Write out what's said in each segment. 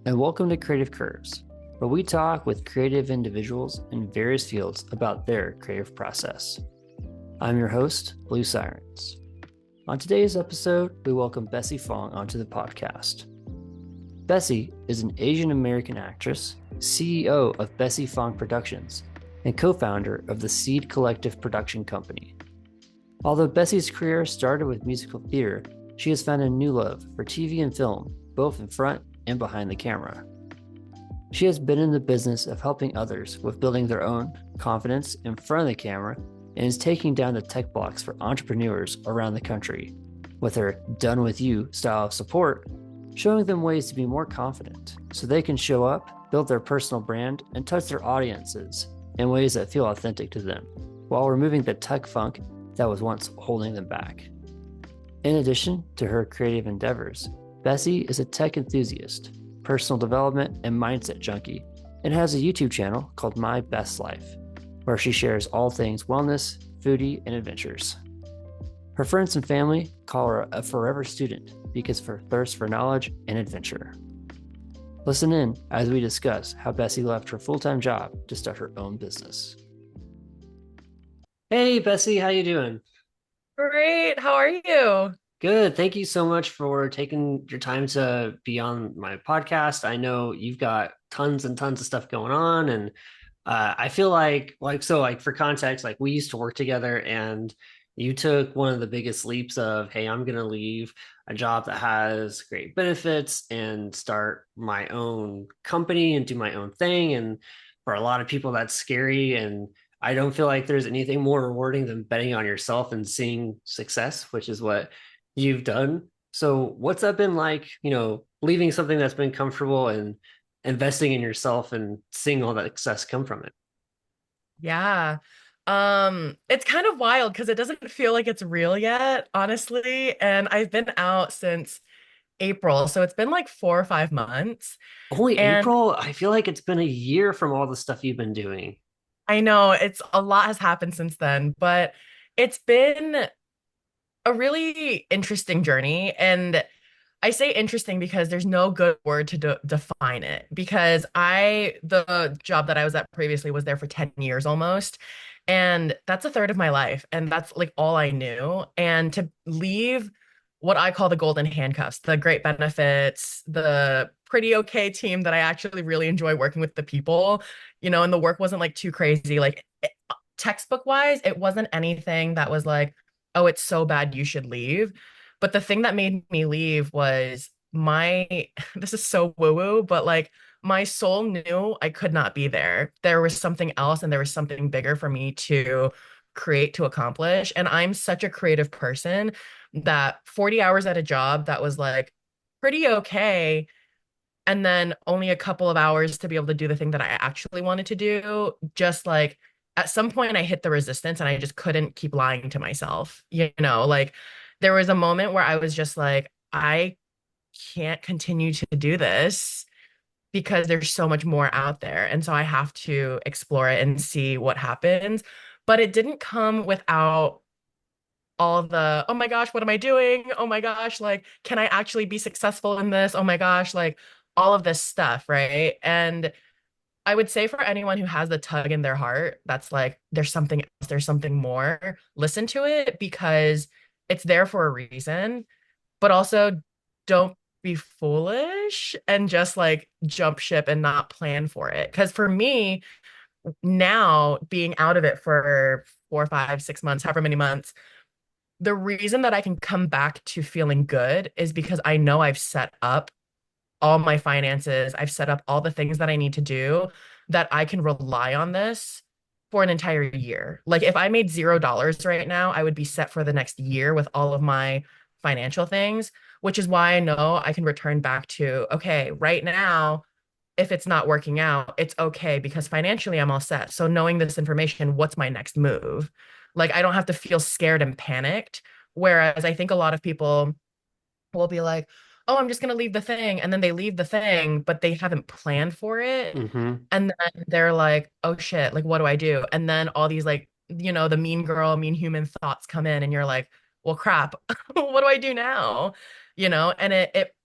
and welcome to Creative Curves, where we talk with creative individuals in various fields about their creative process. I'm your host, Blue Sirens. On today's episode, we welcome Bessie Fong onto the podcast. Bessie is an Asian American actress, CEO of Bessie Fong Productions, and co-founder of the Seed Collective production company. Although Bessie's career started with musical theater, she has found a new love for TV and film, both in front and behind the camera. She has been in the business of helping others with building their own confidence in front of the camera and is taking down the tech blocks for entrepreneurs around the country with her done with you style of support, showing them ways to be more confident so they can show up, build their personal brand, and touch their audiences in ways that feel authentic to them while removing the tech funk that was once holding them back. In addition to her creative endeavors, Bessie is a tech enthusiast, personal development, and mindset junkie, and has a YouTube channel called MyBessLife, where she shares all things wellness, foodie, and adventures. Her friends and family call her a forever student because of her thirst for knowledge and adventure. Listen in as we discuss how Bessie left her full-time job to start her own business. Hey, Bessie, how you doing? Great. How are you? Good. Thank you so much for taking your time to be on my podcast. I know you've got tons and tons of stuff going on, and I feel like for context, like we used to work together, and you took one of the biggest leaps of, hey, I'm gonna leave a job that has great benefits and start my own company and do my own thing. And for a lot of people, that's scary, and I don't feel like there's anything more rewarding than betting on yourself and seeing success, which is what you've done. So what's that been like, leaving something that's been comfortable and investing in yourself and seeing all that success come from it? Yeah. It's kind of wild because it doesn't feel like it's real yet, honestly. And I've been out since April, so it's been like 4 or 5 months. Only And April? I feel like it's been a year from all the stuff you've been doing. I know it's a lot has happened since then, but it's been a really interesting journey. And I say interesting because there's no good word to define it. Because the job that I was at previously was there for 10 years almost. And that's a third of my life. And that's like all I knew. And to leave what I call the golden handcuffs, the great benefits, the pretty okay team that I actually really enjoy working with the people, and the work wasn't like too crazy. Like textbook wise, it wasn't anything that was like, oh, it's so bad you should leave. But the thing that made me leave was this is so woo-woo, but like my soul knew I could not be there. There was something else and there was something bigger for me to create, to accomplish. And I'm such a creative person that 40 hours at a job that was like pretty okay, and then only a couple of hours to be able to do the thing that I actually wanted to do, just like at some point I hit the resistance and I just couldn't keep lying to myself. Like there was a moment where I was just like, I can't continue to do this because there's so much more out there. And so I have to explore it and see what happens. But it didn't come without all of the, oh my gosh, what am I doing? Oh my gosh, like, can I actually be successful in this? Oh my gosh, like all of this stuff, right? And I would say for anyone who has the tug in their heart, that's like, there's something else, there's something more, listen to it because it's there for a reason, but also don't be foolish and just like jump ship and not plan for it. Because for me, now being out of it for 4, 5, 6 months, however many months, the reason that I can come back to feeling good is because I know I've set up all my finances. I've set up all the things that I need to do that I can rely on this for an entire year. Like if I made $0 right now, I would be set for the next year with all of my financial things, which is why I know I can return back to, okay, right now, if it's not working out, it's okay because financially I'm all set. So knowing this information, what's my next move? Like I don't have to feel scared and panicked. Whereas I think a lot of people will be like, oh, I'm just going to leave the thing. And then they leave the thing, but they haven't planned for it. Mm-hmm. And then they're like, oh shit, like, what do I do? And then all these, like, the mean girl, mean human thoughts come in, and you're like, well, crap, what do I do now? And it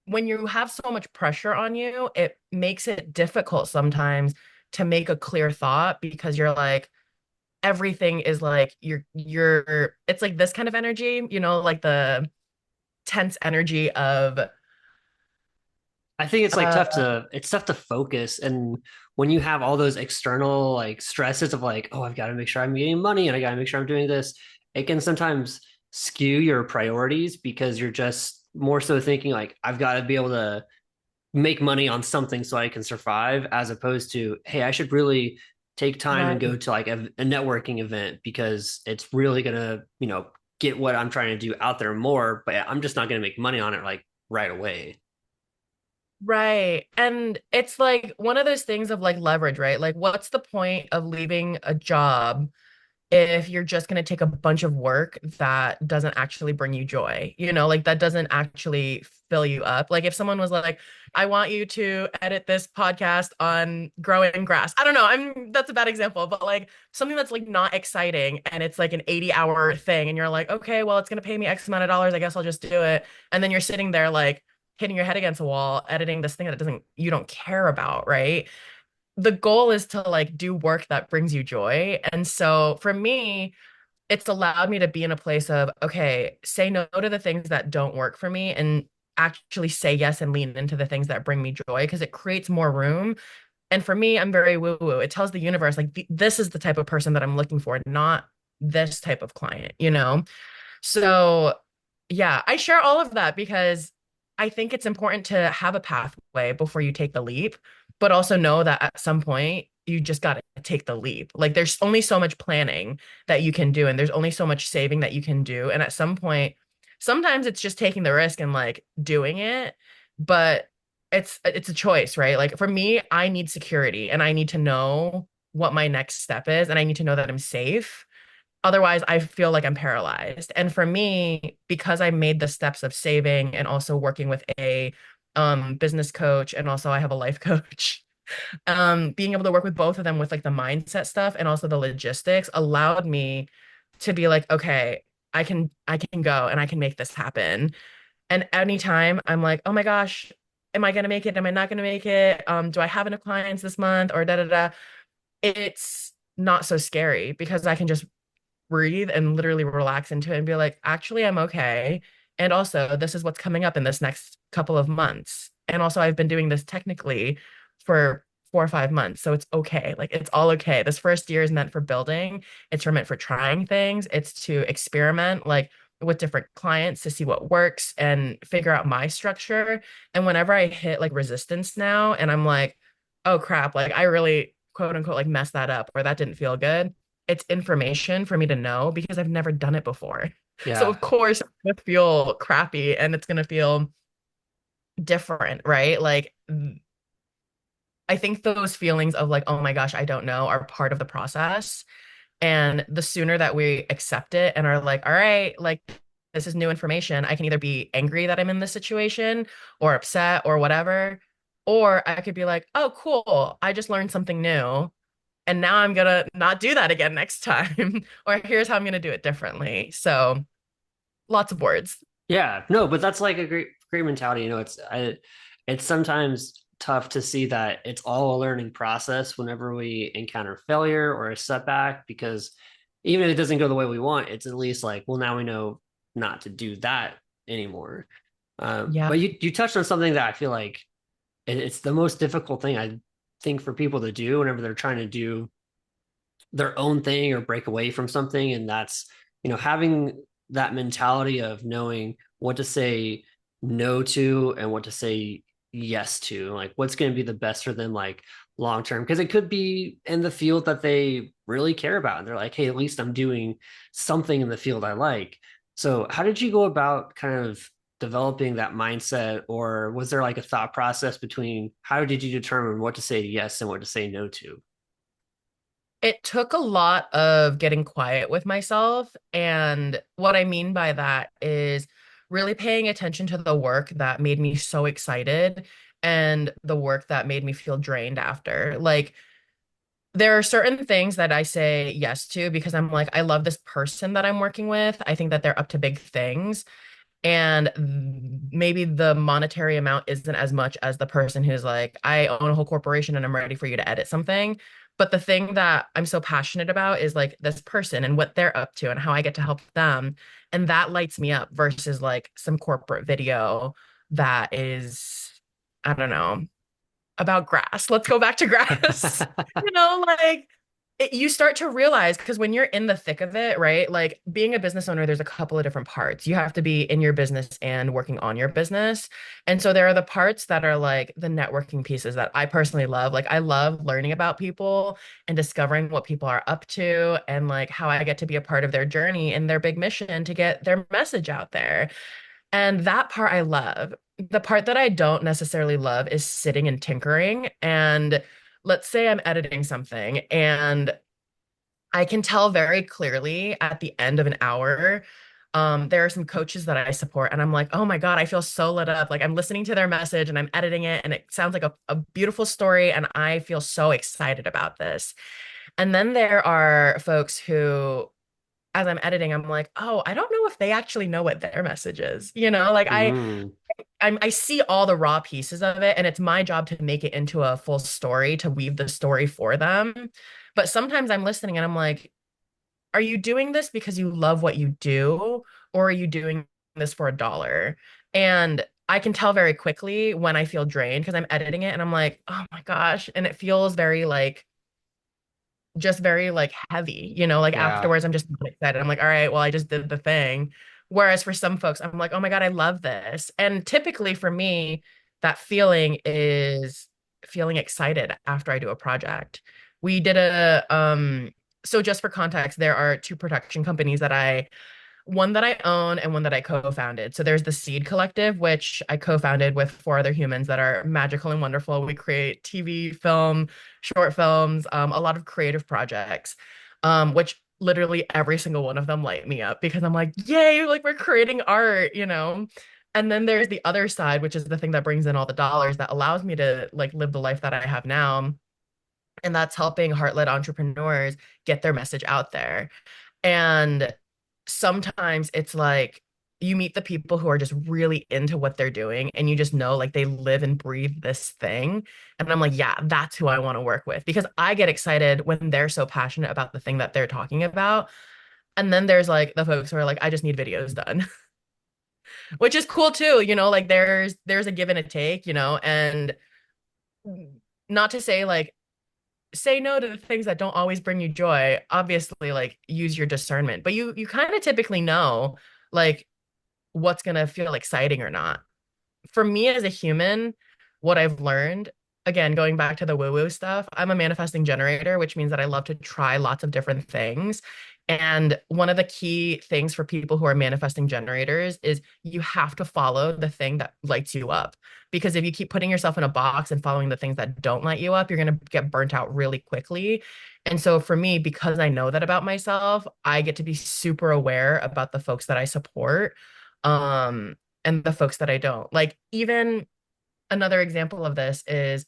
when you have so much pressure on you, it makes it difficult sometimes to make a clear thought because you're like, everything is like you're it's like this kind of energy, like the tense energy of I think it's like uh tough to focus. And when you have all those external like stresses of like, oh, I've got to make sure I'm getting money and I got to make sure I'm doing this, it can sometimes skew your priorities because you're just more so thinking like, I've got to be able to make money on something so I can survive, as opposed to, hey, I should really take time and go right. to like a networking event because it's really gonna, get what I'm trying to do out there more, but I'm just not gonna make money on it like right away. Right. And it's like one of those things of like leverage, right? Like, what's the point of leaving a job if you're just going to take a bunch of work that doesn't actually bring you joy, like that doesn't actually fill you up. Like if someone was like, I want you to edit this podcast on growing grass. I don't know. That's a bad example, but like something that's like not exciting and it's like an 80-hour thing. And you're like, okay, well, it's going to pay me X amount of dollars. I guess I'll just do it. And then you're sitting there like hitting your head against a wall, editing this thing that you don't care about. Right. The goal is to like do work that brings you joy. And so for me, it's allowed me to be in a place of, okay, say no to the things that don't work for me and actually say yes and lean into the things that bring me joy because it creates more room. And for me, I'm very woo woo. It tells the universe, like, this is the type of person that I'm looking for, not this type of client. So, yeah, I share all of that because I think it's important to have a pathway before you take the leap, but also know that at some point you just got to take the leap. Like there's only so much planning that you can do, and there's only so much saving that you can do. And at some point, sometimes it's just taking the risk and like doing it, but it's a choice, right? Like for me, I need security and I need to know what my next step is, and I need to know that I'm safe. Otherwise, I feel like I'm paralyzed. And for me, because I made the steps of saving and also working with a business coach, and also I have a life coach, being able to work with both of them with like the mindset stuff and also the logistics allowed me to be like, okay, I can go and I can make this happen. And anytime I'm like, oh my gosh, am I gonna make it? Am I not gonna make it? Do I have enough clients this month or da da da? It's not so scary because I can just breathe and literally relax into it and be like, actually, I'm okay. And also, this is what's coming up in this next couple of months. And also, I've been doing this technically for 4 or 5 months. So it's okay. Like, it's all okay. This first year is meant for building, meant for trying things, it's to experiment, like, with different clients to see what works and figure out my structure. And whenever I hit like resistance now and I'm like, oh crap, like I really quote unquote like messed that up or that didn't feel good, it's information for me to know because I've never done it before. So Yeah. of course it's gonna feel crappy and it's gonna feel different, right? Like I think those feelings of like, oh my gosh, I don't know are part of the process. And the sooner that we accept it and are like, all right, like this is new information, I can either be angry that I'm in this situation or upset or whatever. Or I could be like, oh, cool. I just learned something new and now I'm gonna not do that again next time. Or here's how I'm gonna do it differently. So lots of words. Yeah, no, but that's like a great mentality. It's sometimes tough to see that it's all a learning process whenever we encounter failure or a setback, because even if it doesn't go the way we want, it's at least like, well, now we know not to do that anymore. Yeah. But you touched on something that I feel like it's the most difficult thing I think for people to do whenever they're trying to do their own thing or break away from something. And that's, having that mentality of knowing what to say no to and what to say yes to, like what's going to be the best for them, like long term, because it could be in the field that they really care about. And they're like, hey, at least I'm doing something in the field I like. So how did you go about kind of developing that mindset, or was there like a thought process between how did you determine what to say yes and what to say no to? It took a lot of getting quiet with myself. And what I mean by that is really paying attention to the work that made me so excited and the work that made me feel drained after. Like, there are certain things that I say yes to because I'm like, I love this person that I'm working with. I think that they're up to big things. And maybe the monetary amount isn't as much as the person who's like, I own a whole corporation and I'm ready for you to edit something. But the thing that I'm so passionate about is like this person and what they're up to and how I get to help them. And that lights me up versus like some corporate video that is, I don't know, about grass. Let's go back to grass. Like you start to realize because when you're in the thick of it, right? Like being a business owner, there's a couple of different parts. You have to be in your business and working on your business. And so there are the parts that are like the networking pieces that I personally love. Like I love learning about people and discovering what people are up to and like how I get to be a part of their journey and their big mission to get their message out there. And that part I love. The part that I don't necessarily love is sitting and tinkering. And let's say I'm editing something and I can tell very clearly at the end of an hour. There are some coaches that I support, and I'm like, oh my God, I feel so lit up. Like I'm listening to their message and I'm editing it, and it sounds like a beautiful story, and I feel so excited about this. And then there are folks who as I'm editing, I'm like, oh, I don't know if they actually know what their message is. Like Mm, I see all the raw pieces of it, and it's my job to make it into a full story, to weave the story for them. But sometimes I'm listening and I'm like, are you doing this because you love what you do, or are you doing this for a dollar? And I can tell very quickly when I feel drained because I'm editing it and I'm like, oh my gosh. And it feels very like just very like heavy, like yeah. afterwards I'm just not excited. I'm like, all right, well, I just did the thing. Whereas for some folks, I'm like, oh my God, I love this. And typically for me, that feeling is feeling excited after I do a project. We did so just for context, there are two production companies that I one that I own and one that I co-founded. So there's the Seed Collective, which I co-founded with four other humans that are magical and wonderful. We create TV, film, short films, a lot of creative projects, which literally every single one of them light me up because I'm like, yay, like we're creating art. And then there's the other side, which is the thing that brings in all the dollars that allows me to like live the life that I have now. And that's helping heart-led entrepreneurs get their message out there. And sometimes it's like you meet the people who are just really into what they're doing and you just know like they live and breathe this thing. And I'm like, yeah, that's who I want to work with because I get excited when they're so passionate about the thing that they're talking about. And then there's like the folks who are like, I just need videos done, which is cool too, like there's a give and a take, and not to say like say no to the things that don't always bring you joy. Obviously, like use your discernment, but you kind of typically know like what's going to feel exciting or not. For me as a human, what I've learned, again, going back to the woo-woo stuff, I'm a manifesting generator, which means that I love to try lots of different things. And one of the key things for people who are manifesting generators is you have to follow the thing that lights you up. Because if you keep putting yourself in a box and following the things that don't light you up, you're going to get burnt out really quickly. And so for me, because I know that about myself, I get to be super aware about the folks that I support. And the folks that I don't. Like, even another example of this is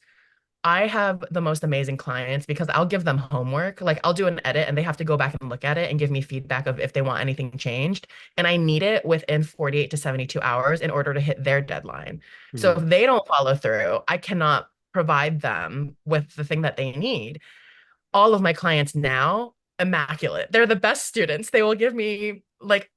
I have the most amazing clients because I'll give them homework. Like, I'll do an edit and they have to go back and look at it and give me feedback of if they want anything changed. And I need it within 48 to 72 hours in order to hit their deadline. So Mm, if they don't follow through, I cannot provide them with the thing that they need. All of my clients now, immaculate. They're the best students. They will give me like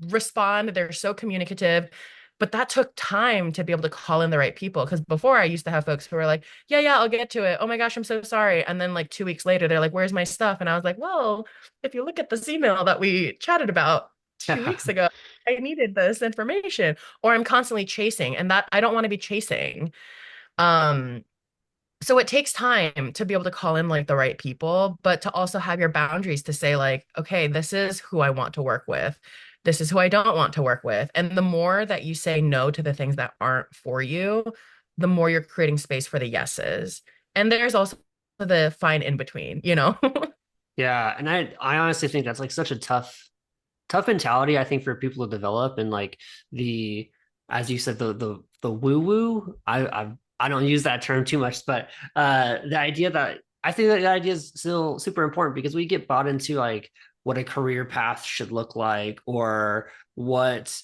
respond. They're so communicative. But that took time to be able to call in the right people. Because before I used to have folks who were like, yeah, yeah, I'll get to it. Oh my gosh, I'm so sorry. And then like 2 weeks later, they're like, where's my stuff? And I was like, well, if you look at this email that we chatted about 2 weeks ago, I needed this information. Or I'm constantly chasing, and that I don't want to be chasing. Um, so it takes time to be able to call in like the right people, but to also have your boundaries to say like, okay, this is who I want to work with. This is who I don't want to work with. And the more that you say no to the things that aren't for you, the more you're creating space for the yeses. And there's also the fine in between. yeah. And I honestly think that's like such a tough mentality, I think, for people to develop. And like the, as you said, the woo woo, I don't use that term too much, but the idea that I think that the idea is still super important because we get bought into like what a career path should look like or what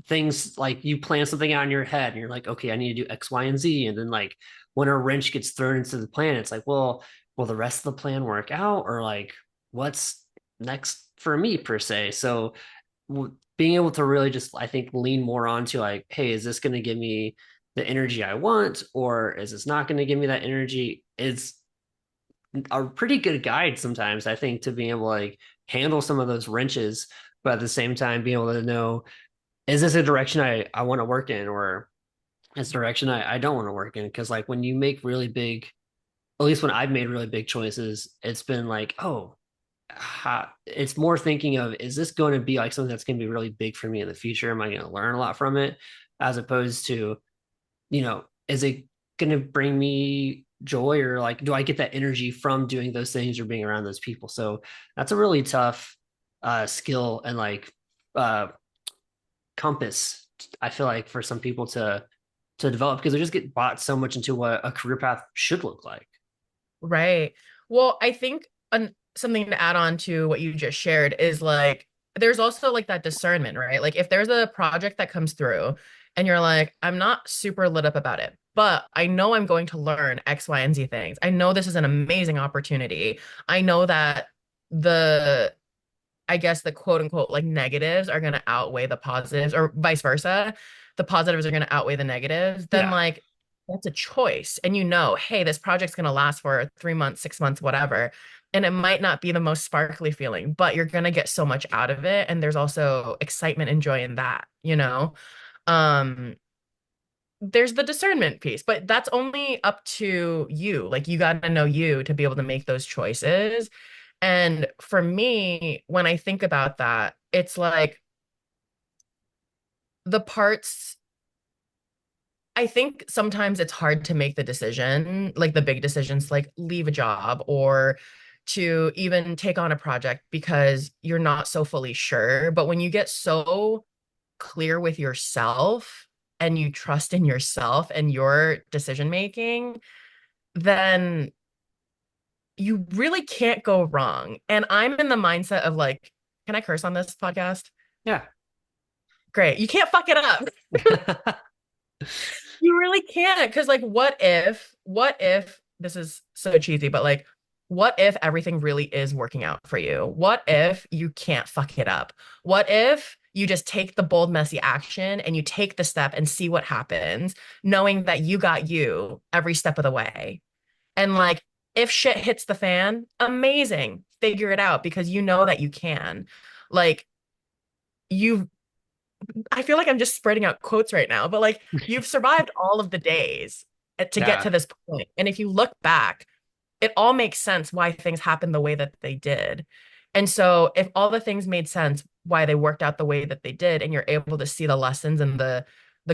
things like you plan something out in your head and you're like, okay, I need to do X, Y, and Z. And then like when a wrench gets thrown into the plan, it's like, well, will the rest of the plan work out? Or like, what's next for me per se? So being able to really just, I think, lean more onto like, hey, is this going to give me the energy I want? Or is this not going to give me that energy? Is a pretty good guide sometimes, I think, to being able to like handle some of those wrenches, but at the same time being able to know, is this a direction I want to work in, or is a direction I don't want to work in? Because like when you make really big, at least when I've made really big choices, it's been like, oh, it's more thinking of, is this going to be like something that's going to be really big for me in the future? Am I going to learn a lot from it? As opposed to, is it going to bring me joy, or like, do I get that energy from doing those things or being around those people? So that's a really tough skill and like uh, compass, I feel like, for some people to develop, because they just get bought so much into what a career path should look like. Right. Well, I think something to add on to what you just shared is like there's also like that discernment, right? Like if there's a project that comes through and you're like, I'm not super lit up about it, but I know I'm going to learn X, Y, and Z things. I know this is an amazing opportunity. I know that the I guess the quote unquote like negatives are going to outweigh the positives or vice versa. The positives are going to outweigh the negatives. Then Yeah. like that's a choice. And you know, hey, this project's going to last for 3 months, 6 months, whatever. And it might not be the most sparkly feeling, but you're going to get so much out of it. And there's also excitement and joy in that, you know? Um, there's the discernment piece, but that's only up to you. Like you got to know you to be able to make those choices. And for me, when I think about that, it's like the parts, I think sometimes it's hard to make the decision, like the big decisions, like leave a job or to even take on a project because you're not so fully sure. But when you get so clear with yourself and you trust in yourself and your decision making, then you really can't go wrong. And I'm in the mindset of like, can I curse on this podcast? Yeah. Great. You can't fuck it up. You really can't. Because, like, what if, this is so cheesy, but like, what if everything really is working out for you? What if you can't fuck it up? What if you just take the bold, messy action and you take the step and see what happens, knowing that you got you every step of the way? And like, if shit hits the fan, amazing. Figure it out because you know that you can. Like, you I feel like I'm just spreading out quotes right now, but like you've survived all of the days to get Yeah. to this point. And if you look back, it all makes sense why things happened the way that they did. And so if all the things made sense why they worked out the way that they did and you're able to see the lessons and the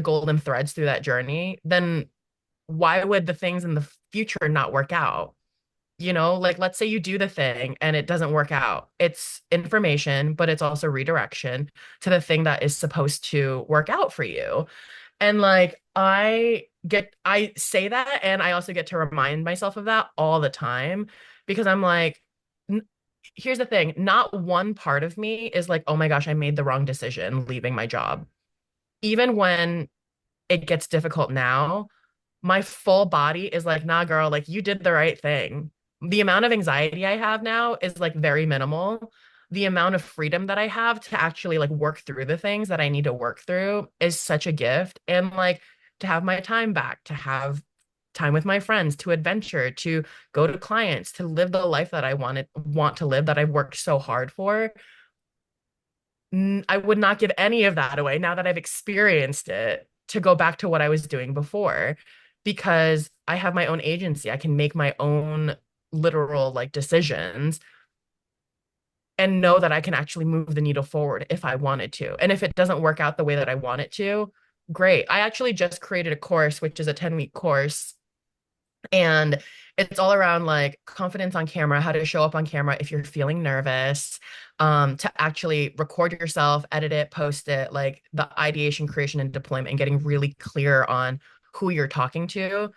golden threads through that journey, then why would the things in the future not work out? You know, like let's say you do the thing and it doesn't work out. It's information, but it's also redirection to the thing that is supposed to work out for you. And like I say that and I also get to remind myself of that all the time because I'm like, here's the thing, not one part of me is like, oh my gosh, I made the wrong decision leaving my job. Even when it gets difficult now, my full body is like, nah, girl, like you did the right thing. The amount of anxiety I have now is like very minimal. The amount of freedom that I have to actually like work through the things that I need to work through is such a gift. And like to have my time back, to have time with my friends, to adventure, to go to clients, to live the life that I want to live that I've worked so hard for. I would not give any of that away now that I've experienced it to go back to what I was doing before because I have my own agency. I can make my own literal like decisions and know that I can actually move the needle forward if I wanted to. And if it doesn't work out the way that I want it to, great. I actually just created a course, which is a 10-week course and it's all around like confidence on camera, how to show up on camera if you're feeling nervous, to actually record yourself, edit it, post it, like the ideation, creation, and deployment, and getting really clear on who you're talking to.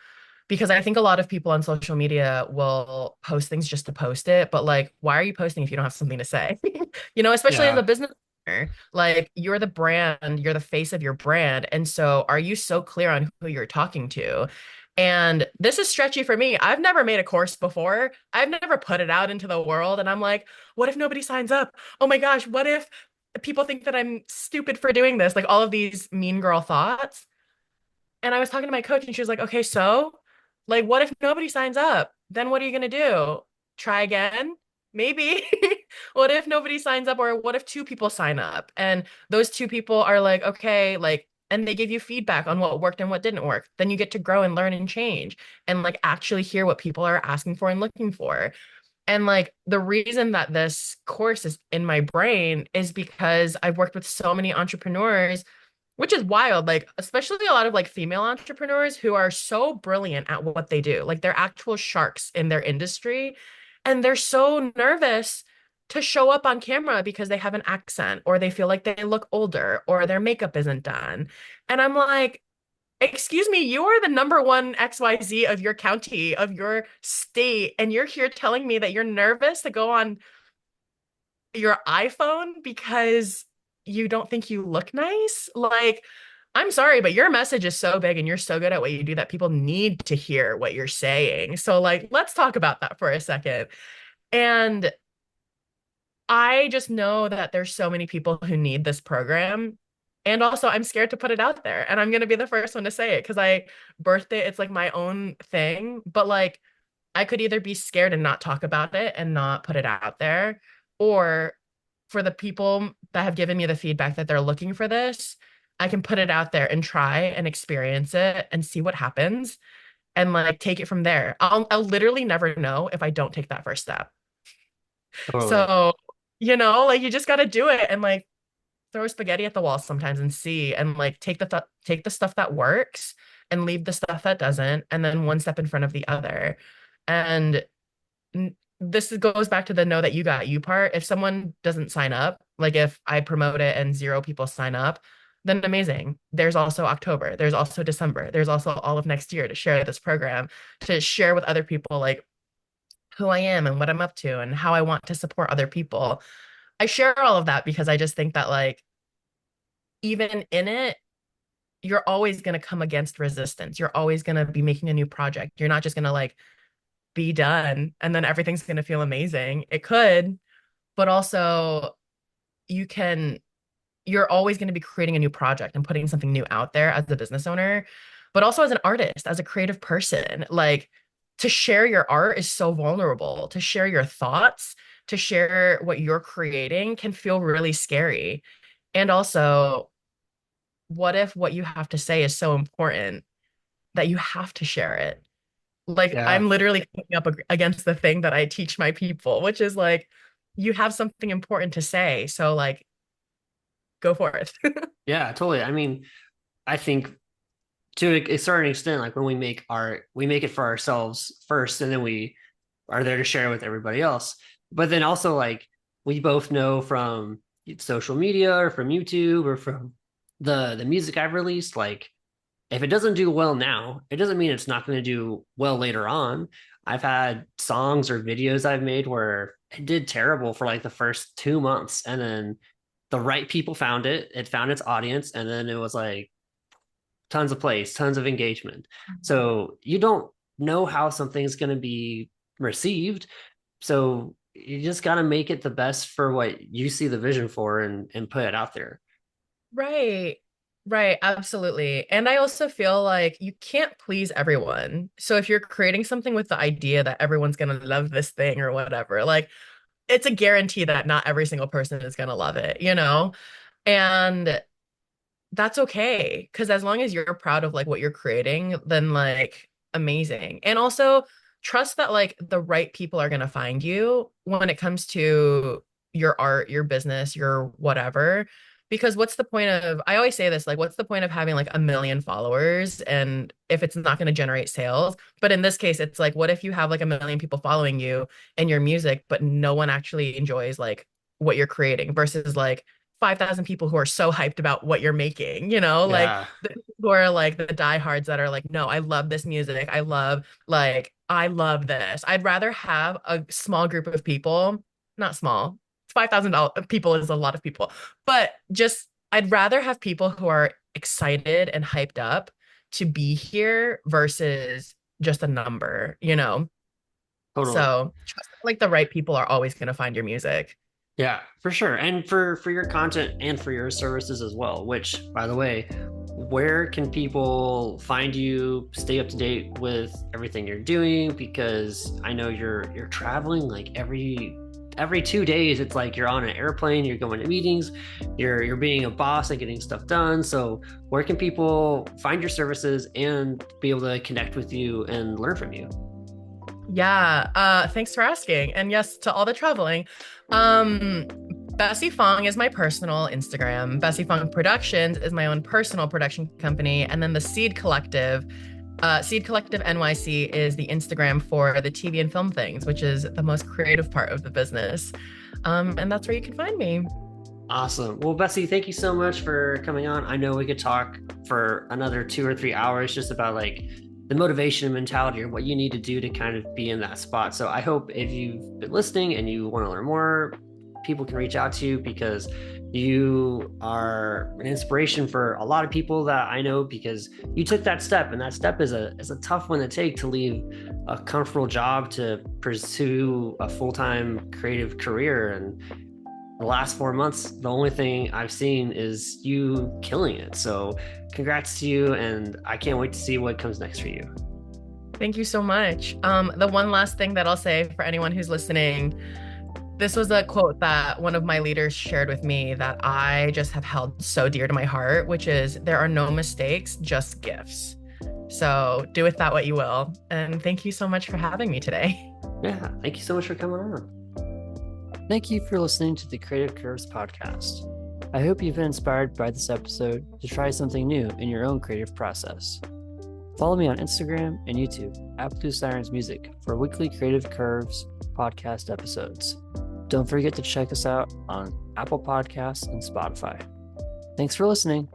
Because I think a lot of people on social media will post things just to post it, but like, why are you posting if you don't have something to say? You know, especially as Yeah. a business. Like you're the brand, you're the face of your brand. And so are you so clear on who you're talking to? And this is stretchy for me. I've never made a course before. I've never put it out into the world. And I'm like, what if nobody signs up? Oh my gosh, what if people think that I'm stupid for doing this? Like all of these mean girl thoughts. And I was talking to my coach and she was like, okay, so like, what if nobody signs up? Then what are you going to do? Try again? Maybe. What if nobody signs up? Or what if two people sign up and those two people are like, okay, like, and they give you feedback on what worked and what didn't work? Then you get to grow and learn and change and like actually hear what people are asking for and looking for. And like the reason that this course is in my brain is because I've worked with so many entrepreneurs, which is wild, like especially a lot of like female entrepreneurs who are so brilliant at what they do. Like they're actual sharks in their industry and they're so nervous to show up on camera because they have an accent or they feel like they look older or their makeup isn't done. And I'm like, excuse me, you are the number one XYZ of your county, of your state, and you're here telling me that you're nervous to go on your iPhone because you don't think you look nice? Like, I'm sorry, but your message is so big and you're so good at what you do that people need to hear what you're saying. So, like, let's talk about that for a second. And I just know that there's so many people who need this program. And also, I'm scared to put it out there. And I'm going to be the first one to say it because I birthed it. It's like my own thing. But like, I could either be scared and not talk about it and not put it out there, or for the people that have given me the feedback that they're looking for this, I can put it out there and try and experience it and see what happens and like take it from there. I'll literally never know if I don't take that first step. Totally. So, like you just got to do it and like throw spaghetti at the wall sometimes and see and like take the stuff that works and leave the stuff that doesn't and then one step in front of the other. And this goes back to the know that you got you part. If someone doesn't sign up, like if I promote it and zero people sign up, then amazing. There's also October, there's also December, there's also all of next year to share this program, to share with other people like who I am and what I'm up to and how I want to support other people. I share all of that because I just think that like even in it, you're always going to come against resistance. You're always going to be making a new project. You're not just going to like be done and then everything's going to feel amazing. It could, but also you can, you're always going to be creating a new project and putting something new out there as a business owner, but also as an artist, as a creative person. Like to share your art is so vulnerable. To share your thoughts, to share what you're creating can feel really scary. And also, what if what you have to say is so important that you have to share it? Like Yeah. I'm literally coming up against the thing that I teach my people, which is like you have something important to say, so like go for it. Yeah, totally. I mean, I think to a certain extent, like when we make art, we make it for ourselves first, and then we are there to share with everybody else. But then also, like, we both know from social media or from YouTube or from the music I've released, like if it doesn't do well now, it doesn't mean it's not going to do well later on. I've had songs or videos I've made where it did terrible for like the first 2 months, and then the right people found it, it found its audience, and then it was like tons of plays, tons of engagement. So you don't know how something's going to be received. So you just got to make it the best for what you see the vision for, and put it out there. Right. Right, absolutely. And I also feel like you can't please everyone. So if you're creating something with the idea that everyone's going to love this thing or whatever, like it's a guarantee that not every single person is going to love it, you know? And that's okay because as long as you're proud of like what you're creating, then like amazing. And also trust that like the right people are going to find you when it comes to your art, your business, your whatever. Because what's the point of, I always say this, like, what's the point of having like a million followers and if it's not going to generate sales? But in this case, it's like, what if you have like a million people following you and your music, but no one actually enjoys like what you're creating versus like 5,000 people who are so hyped about what you're making, like Yeah. the people who are like the diehards that are like, no, I love this music. I love this. I'd rather have a small group of people, not small, $5,000 people is a lot of people. But just I'd rather have people who are excited and hyped up to be here versus just a number, you know? Totally. So trust like the right people are always going to find your music. Yeah, for sure. And for your content and for your services as well, which by the way, where can people find you, stay up to date with everything you're doing? Because I know you're traveling like every 2 days. It's like you're on an airplane, you're going to meetings, you're being a boss and getting stuff done. So where can people find your services and be able to connect with you and learn from you? Yeah, thanks for asking. And yes, to all the traveling. Um, Bessie Fong is my personal Instagram. Bessie Fong Productions is my own personal production company. And then the Seed Collective NYC is the Instagram for the TV and film things, which is the most creative part of the business. And that's where you can find me. Awesome. Well, Bessie, thank you so much for coming on. I know we could talk for another 2 or 3 hours just about like the motivation and mentality or what you need to do to kind of be in that spot. So I hope if you've been listening and you want to learn more, people can reach out to you because you are an inspiration for a lot of people that I know because you took that step, and that step is a tough one to take, to leave a comfortable job to pursue a full-time creative career. And the last 4 months, the only thing I've seen is you killing it. So congrats to you, and I can't wait to see what comes next for you. Thank you so much. The one last thing that I'll say for anyone who's listening, this was a quote that one of my leaders shared with me that I just have held so dear to my heart, which is there are no mistakes, just gifts. So do with that what you will. And thank you so much for having me today. Yeah, thank you so much for coming on. Thank you for listening to the Creative Curves podcast. I hope you've been inspired by this episode to try something new in your own creative process. Follow me on Instagram and YouTube at Blue Sirens Music for weekly Creative Curves podcast episodes. Don't forget to check us out on Apple Podcasts and Spotify. Thanks for listening.